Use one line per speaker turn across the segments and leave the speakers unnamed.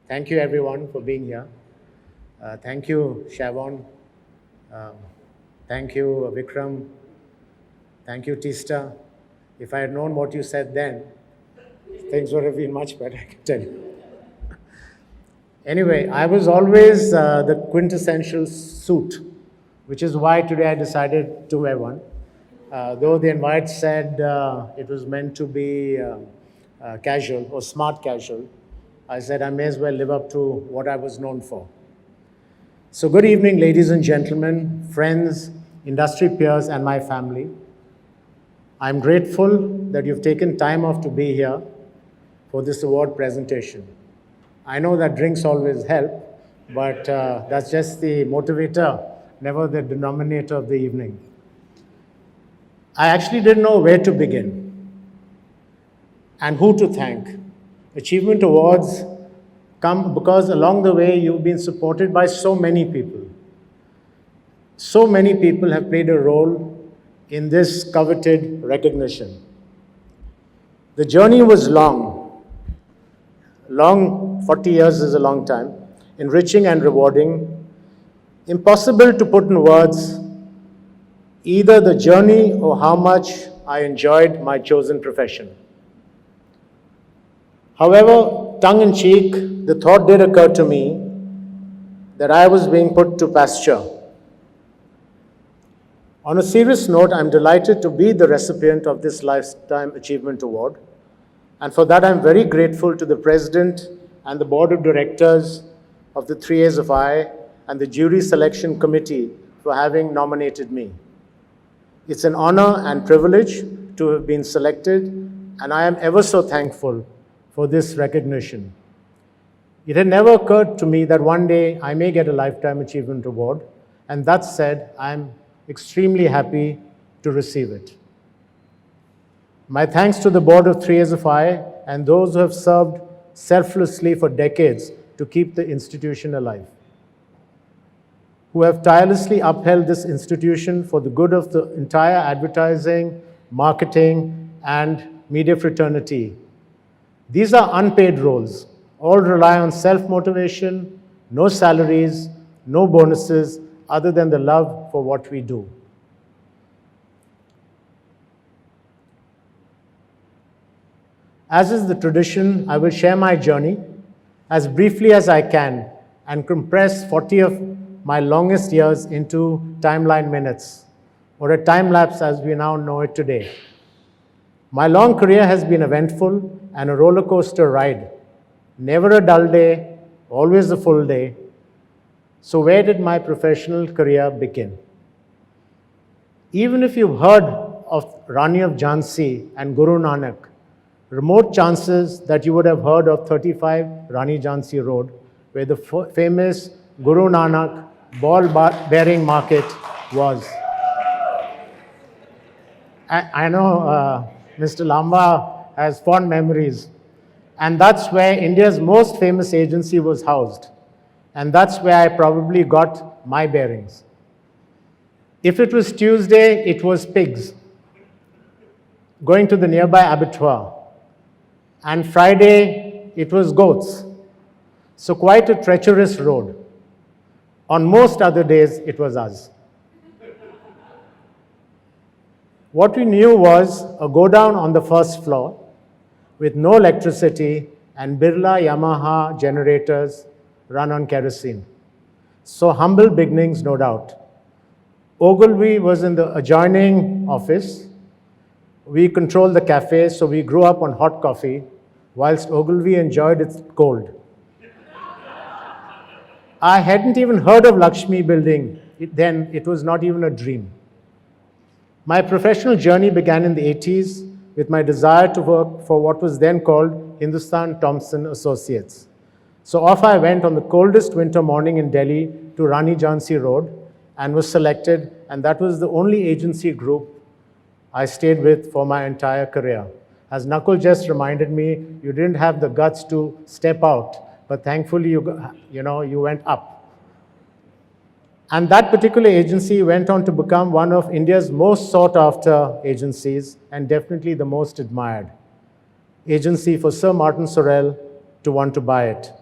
Thank you everyone for being here. Thank you, Shavon. Um, Thank you, Vikram. Thank you, Tista. If I had known what you said then, things would have been much better, I can tell you. Anyway, I was always the quintessential suit, which is why today I decided to wear one. Though the invite said it was meant to be casual or smart casual, I said I may as well live up to what I was known for. So good evening, ladies and gentlemen, friends, industry peers, and my family. I'm grateful that you've taken time off to be here for this award presentation. I know that drinks always help, but that's just the motivator, never the denominator of the evening. I actually didn't know where to begin and who to thank. Achievement Awards come because along the way you've been supported by so many people. So many people have played a role in this coveted recognition. The journey was long. 40 years is a long time, enriching and rewarding, impossible to put in words either the journey or how much I enjoyed my chosen profession. However, tongue-in-cheek, the thought did occur to me that I was being put to pasture. On a serious note, I'm delighted to be the recipient of this Lifetime Achievement Award, and for that I'm very grateful to the President and the Board of Directors of the 3AAAI and the Jury Selection Committee for having nominated me. It's an honor and privilege to have been selected, and I am ever so thankful for this recognition. It had never occurred to me that one day I may get a Lifetime Achievement Award, and that said, I'm extremely happy to receive it. My thanks to the board of 3AAAI and those who have served selflessly for decades to keep the institution alive, who have tirelessly upheld this institution for the good of the entire advertising, marketing, and media fraternity. These are unpaid roles. All rely on self-motivation, no salaries, no bonuses, other than the love for what we do. As is the tradition, I will share my journey as briefly as I can and compress 40 of my longest years into timeline minutes, or a time lapse as we now know it today. My long career has been eventful and a roller coaster ride. Never a dull day, always a full day. So where did my professional career begin? Even if you've heard of Rani of Jhansi and Guru Nanak, remote chances that you would have heard of 35 Rani Jhansi Road, where the famous Guru Nanak ball-bearing market was. I know Mr. Lamba has fond memories, and that's where India's most famous agency was housed. And that's where I probably got my bearings. If it was Tuesday, it was pigs going to the nearby abattoir. And Friday, it was goats. So quite a treacherous road. On most other days, it was us. What we knew was a go-down on the first floor with no electricity and Birla Yamaha generators run on kerosene. So humble beginnings, no doubt. Ogilvy was in the adjoining office. We controlled the cafe, so we grew up on hot coffee, whilst Ogilvy enjoyed its cold. I hadn't even heard of Lakshmi building. Then it was not even a dream. My professional journey began in the 80s with my desire to work for what was then called Hindustan Thompson Associates. So off I went on the coldest winter morning in Delhi to Rani Jhansi Road and was selected, and that was the only agency group I stayed with for my entire career. As Nakul just reminded me, you didn't have the guts to step out, but thankfully you went up. And that particular agency went on to become one of India's most sought after agencies and definitely the most admired. Agency for Sir Martin Sorrell, to want to buy it.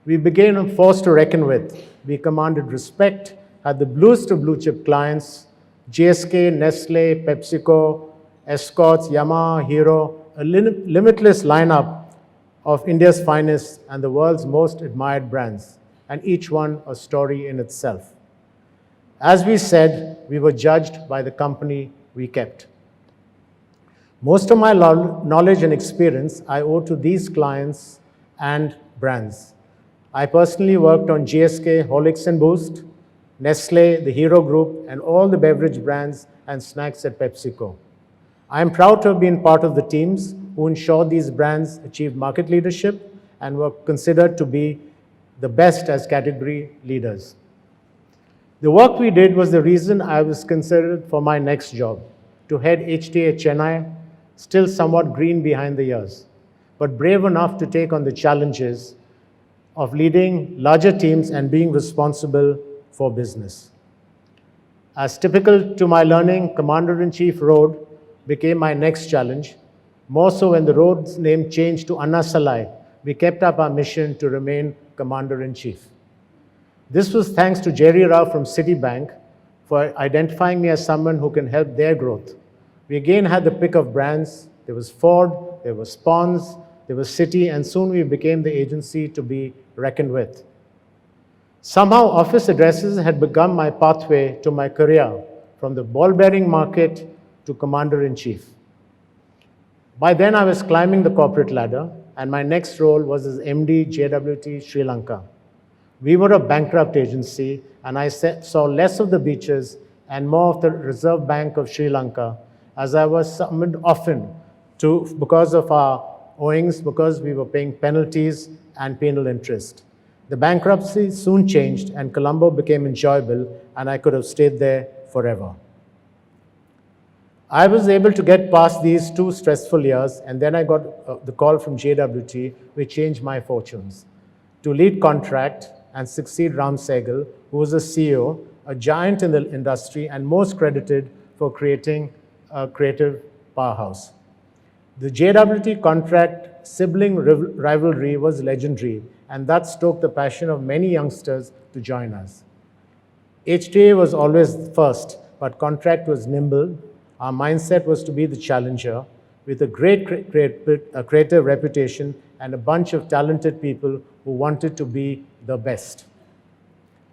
We became a force to reckon with. We commanded respect, had the bluest of blue chip clients, GSK, Nestle, PepsiCo, Escorts, Yamaha, Hero, a limitless lineup of India's finest and the world's most admired brands, and each one a story in itself. As we said, we were judged by the company we kept. Most of my knowledge and experience I owe to these clients and brands. I personally worked on GSK, Horlicks and Boost, Nestle, the Hero Group, and all the beverage brands and snacks at PepsiCo. I am proud to have been part of the teams who ensured these brands achieved market leadership and were considered to be the best as category leaders. The work we did was the reason I was considered for my next job, to head HTA Chennai, still somewhat green behind the ears, but brave enough to take on the challenges of leading larger teams and being responsible for business. As typical to my learning, Commander-in-Chief Road became my next challenge. More so when the road's name changed to Anna Salai, we kept up our mission to remain Commander-in-Chief. This was thanks to Jerry Rao from Citibank for identifying me as someone who can help their growth. We again had the pick of brands. There was Ford, there was Pons, there was Citi, and soon we became the agency to be reckoned with. Somehow, office addresses had become my pathway to my career, from the ball-bearing market to Commander-in-Chief. By then, I was climbing the corporate ladder, and my next role was as MD JWT Sri Lanka. We were a bankrupt agency, and I saw less of the beaches and more of the Reserve Bank of Sri Lanka, as I was summoned often because of our owings, because we were paying penalties and penal interest. The bankruptcy soon changed, and Colombo became enjoyable, and I could have stayed there forever. I was able to get past these 2 stressful years, and then I got the call from JWT, which changed my fortunes, to lead contract and succeed Ram Sehgal, who was a CEO, a giant in the industry, and most credited for creating a creative powerhouse. The JWT contract sibling rivalry was legendary, and that stoked the passion of many youngsters to join us. HTA was always first, but contract was nimble. Our mindset was to be the challenger, with a great creative reputation and a bunch of talented people who wanted to be the best.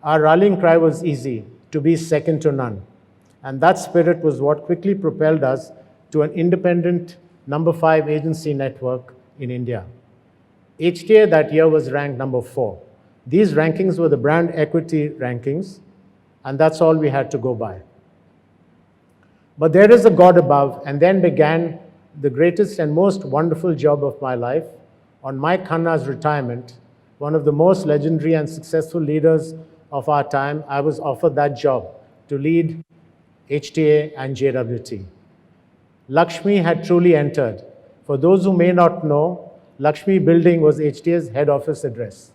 Our rallying cry was easy: to be second to none. And that spirit was what quickly propelled us to an independent number 5 agency network in India. HTA that year was ranked number 4. These rankings were the brand equity rankings, and that's all we had to go by. But there is a God above, and then began the greatest and most wonderful job of my life. On Mike Khanna's retirement, one of the most legendary and successful leaders of our time, I was offered that job to lead HTA and JWT. Lakshmi had truly entered. For those who may not know, Lakshmi Building was HTA's head office address.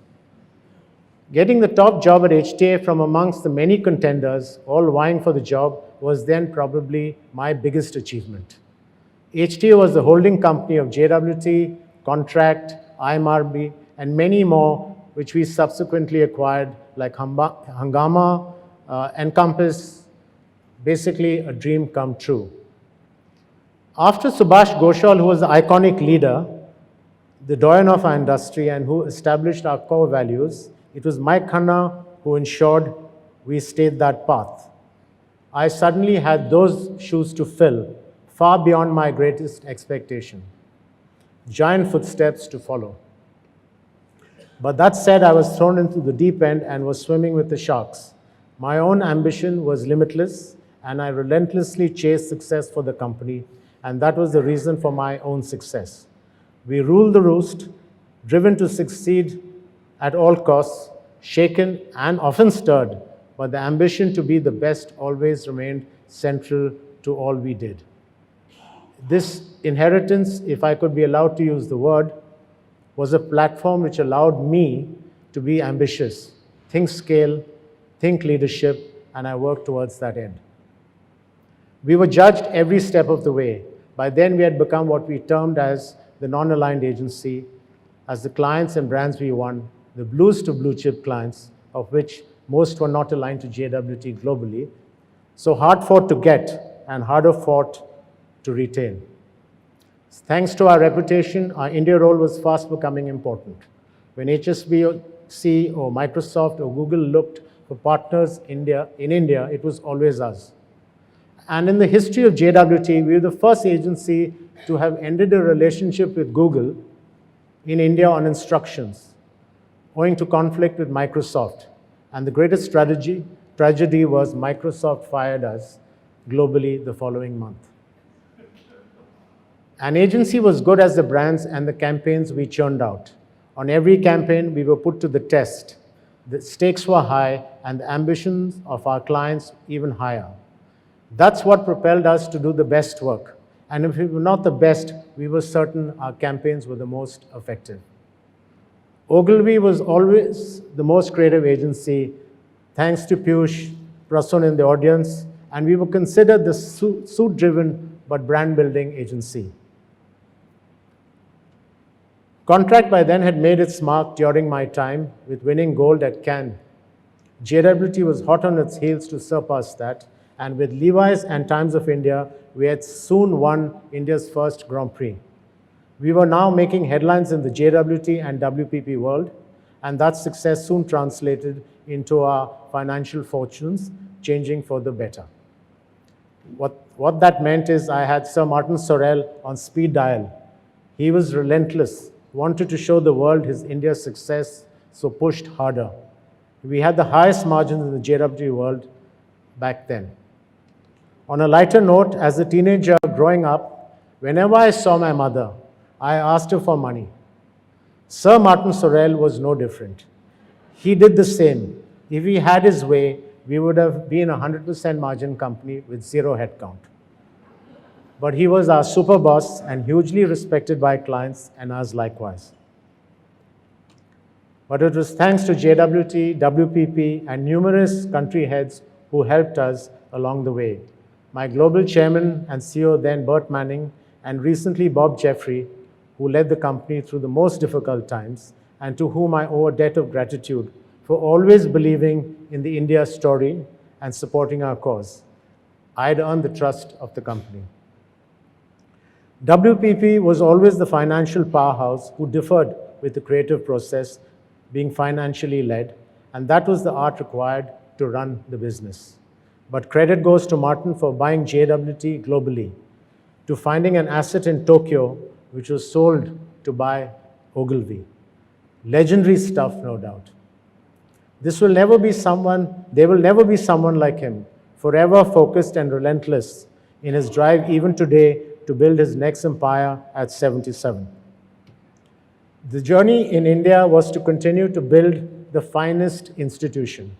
Getting the top job at HTA from amongst the many contenders, all vying for the job, was then probably my biggest achievement. HTA was the holding company of JWT, Contract, IMRB, and many more, which we subsequently acquired, like Hungama, Encompass, basically a dream come true. After Subhash Ghoshal, who was the iconic leader, the doyen of our industry, and who established our core values, it was Mike Khanna who ensured we stayed that path. I suddenly had those shoes to fill, far beyond my greatest expectation. Giant footsteps to follow. But that said, I was thrown into the deep end and was swimming with the sharks. My own ambition was limitless, and I relentlessly chased success for the company, and that was the reason for my own success. We ruled the roost, driven to succeed at all costs, shaken and often stirred, but the ambition to be the best always remained central to all we did. This inheritance, if I could be allowed to use the word, was a platform which allowed me to be ambitious, think scale, think leadership, and I worked towards that end. We were judged every step of the way. By then, we had become what we termed as the non-aligned agency, as the clients and brands we won, the blues to blue chip clients, of which most were not aligned to JWT globally, so hard fought to get and harder fought to retain. Thanks to our reputation, our India role was fast becoming important. When HSBC or Microsoft or Google looked for partners in India, it was always us. And in the history of JWT, we were the first agency to have ended a relationship with Google in India on instructions, owing to conflict with Microsoft. And the greatest tragedy was Microsoft fired us globally the following month. An agency was good as the brands and the campaigns we churned out. On every campaign, we were put to the test. The stakes were high and the ambitions of our clients even higher. That's what propelled us to do the best work. And if we were not the best, we were certain our campaigns were the most effective. Ogilvy was always the most creative agency, thanks to Piyush, Prasun in the audience, and we were considered the suit-driven but brand-building agency. Contract by then had made its mark during my time with winning gold at Cannes. JWT was hot on its heels to surpass that, and with Levi's and Times of India, we had soon won India's first Grand Prix. We were now making headlines in the JWT and WPP world, and that success soon translated into our financial fortunes, changing for the better. What that meant is I had Sir Martin Sorrell on speed dial. He was relentless, wanted to show the world his India success, so pushed harder. We had the highest margins in the JWT world back then. On a lighter note, as a teenager growing up, whenever I saw my mother, I asked her for money. Sir Martin Sorrell was no different. He did the same. If he had his way, we would have been a 100% margin company with zero headcount. But he was our super boss and hugely respected by clients and us likewise. But it was thanks to JWT, WPP, and numerous country heads who helped us along the way. My global chairman and CEO then, Bert Manning, and recently Bob Jeffrey, who led the company through the most difficult times, and to whom I owe a debt of gratitude for always believing in the India story and supporting our cause. I had earned the trust of the company. WPP was always the financial powerhouse who differed with the creative process, being financially led, and that was the art required to run the business. But credit goes to Martin for buying JWT globally, to finding an asset in Tokyo, which was sold to buy Ogilvy. Legendary stuff, no doubt. There will never be someone like him, forever focused and relentless in his drive even today to build his next empire at 77. The journey in India was to continue to build the finest institution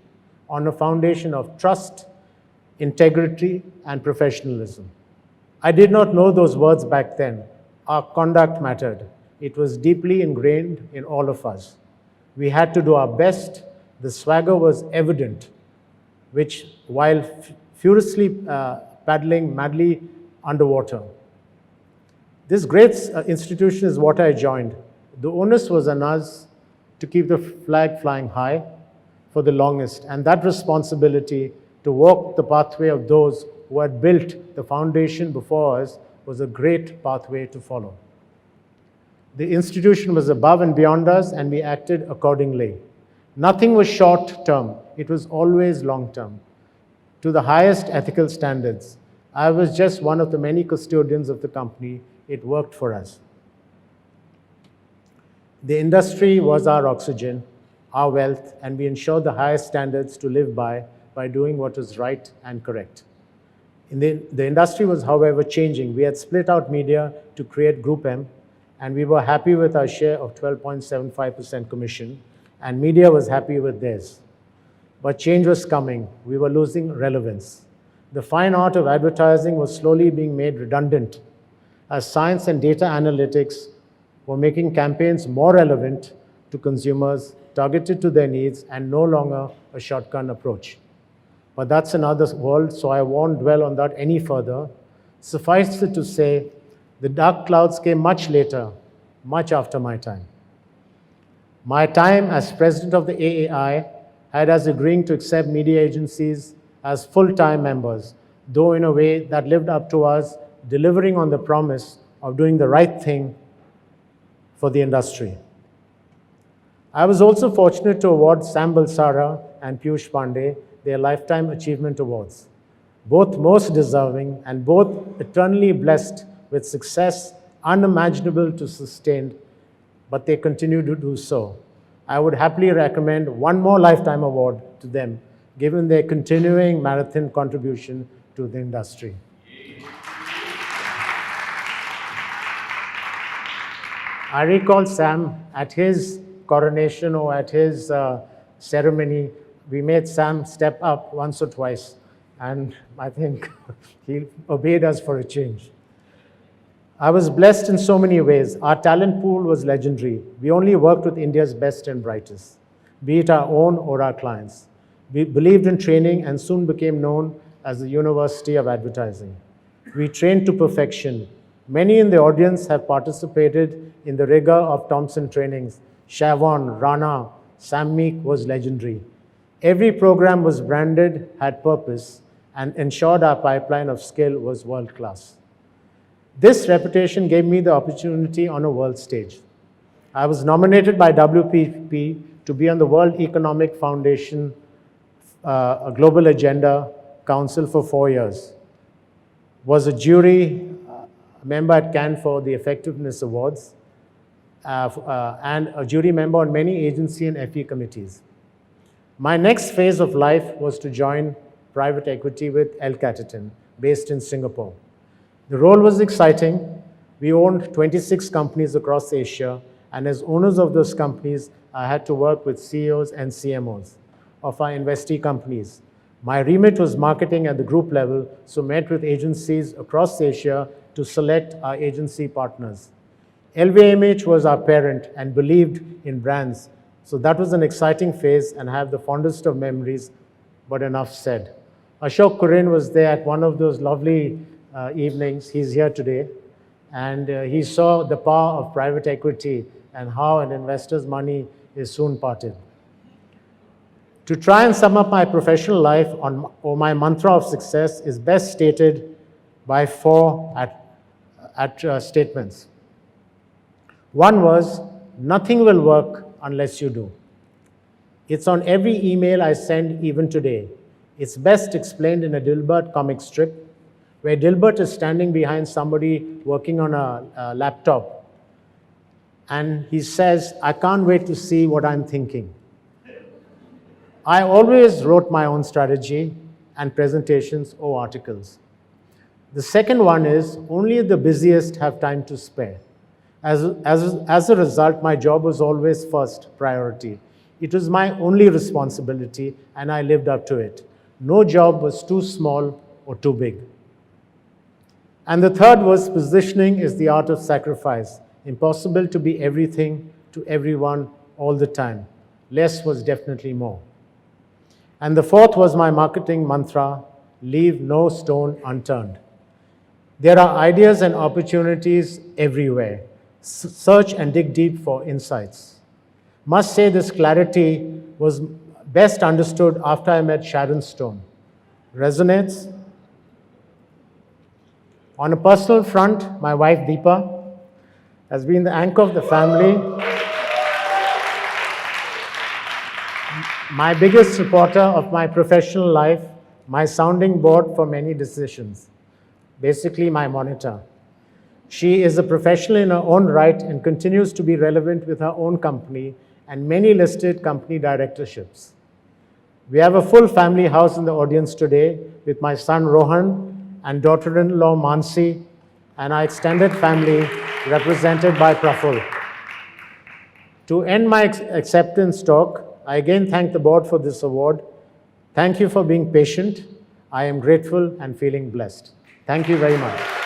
on a foundation of trust, integrity, and professionalism. I did not know those words back then. Our conduct mattered. It was deeply ingrained in all of us. We had to do our best. The swagger was evident, which while furiously paddling madly underwater. This great institution is what I joined. The onus was on us to keep the flag flying high for the longest, and that responsibility to walk the pathway of those who had built the foundation before us was a great pathway to follow. The institution was above and beyond us, and we acted accordingly. Nothing was short term, it was always long term, to the highest ethical standards. I was just one of the many custodians of the company. It worked for us. The industry was our oxygen, our wealth, and we ensured the highest standards to live by doing what was right and correct. The industry was, however, changing. We had split out media to create Group M, and we were happy with our share of 12.75% commission, and media was happy with theirs. But change was coming. We were losing relevance. The fine art of advertising was slowly being made redundant, as science and data analytics were making campaigns more relevant to consumers, targeted to their needs, and no longer a shotgun approach. But that's another world, so I won't dwell on that any further. Suffice it to say, the dark clouds came much later, much after my time. My time as president of the AAAI had us agreeing to accept media agencies as full-time members, though in a way that lived up to us delivering on the promise of doing the right thing for the industry. I was also fortunate to award Sam Balsara and Piyush Pandey their Lifetime Achievement Awards, both most deserving and both eternally blessed with success unimaginable to sustain, but they continue to do so. I would happily recommend one more Lifetime Award to them, given their continuing marathon contribution to the industry. I recall Sam at his coronation or at his ceremony, we made Sam step up once or twice, and I think he obeyed us for a change. I was blessed in so many ways. Our talent pool was legendary. We only worked with India's best and brightest, be it our own or our clients. We believed in training and soon became known as the University of Advertising. We trained to perfection. Many in the audience have participated in the rigor of Thompson trainings. Shavon, Rana, Sam Meek was legendary. Every program was branded, had purpose, and ensured our pipeline of skill was world-class. This reputation gave me the opportunity on a world stage. I was nominated by WPP to be on the World Economic Foundation a Global Agenda Council for 4 years. Was a jury member at Cannes for the Effectiveness Awards, and a jury member on many agency and FE committees. My next phase of life was to join private equity with El Catetin, based in Singapore. The role was exciting. We owned 26 companies across Asia, and as owners of those companies, I had to work with CEOs and CMOs of our investee companies. My remit was marketing at the group level, so met with agencies across Asia to select our agency partners. LVMH was our parent and believed in brands, so that was an exciting phase and I have the fondest of memories, but enough said. Ashok Kurin was there at one of those lovely evenings. He's here today, and he saw the power of private equity and how an investor's money is soon parted. To try and sum up my professional life or my mantra of success is best stated by 4 statements. One was, nothing will work unless you do. It's on every email I send even today. It's best explained in a Dilbert comic strip, where Dilbert is standing behind somebody working on a laptop, and he says, I can't wait to see what I'm thinking. I always wrote my own strategy and presentations or articles. The second one is, only the busiest have time to spare. As a result, my job was always first priority. It was my only responsibility, and I lived up to it. No job was too small or too big. And the third was, positioning is the art of sacrifice. Impossible to be everything to everyone all the time. Less was definitely more. And the fourth was my marketing mantra, leave no stone unturned. There are ideas and opportunities everywhere. Search and dig deep for insights. Must say this clarity was best understood after I met Sharon Stone. Resonates? On a personal front, my wife Deepa has been the anchor of the family, my biggest supporter of my professional life, my sounding board for many decisions, basically my monitor. She is a professional in her own right and continues to be relevant with her own company and many listed company directorships. We have a full family house in the audience today with my son Rohan and daughter-in-law Mansi and our extended family represented by Praful. To end my acceptance talk, I again thank the board for this award. Thank you for being patient. I am grateful and feeling blessed. Thank you very much.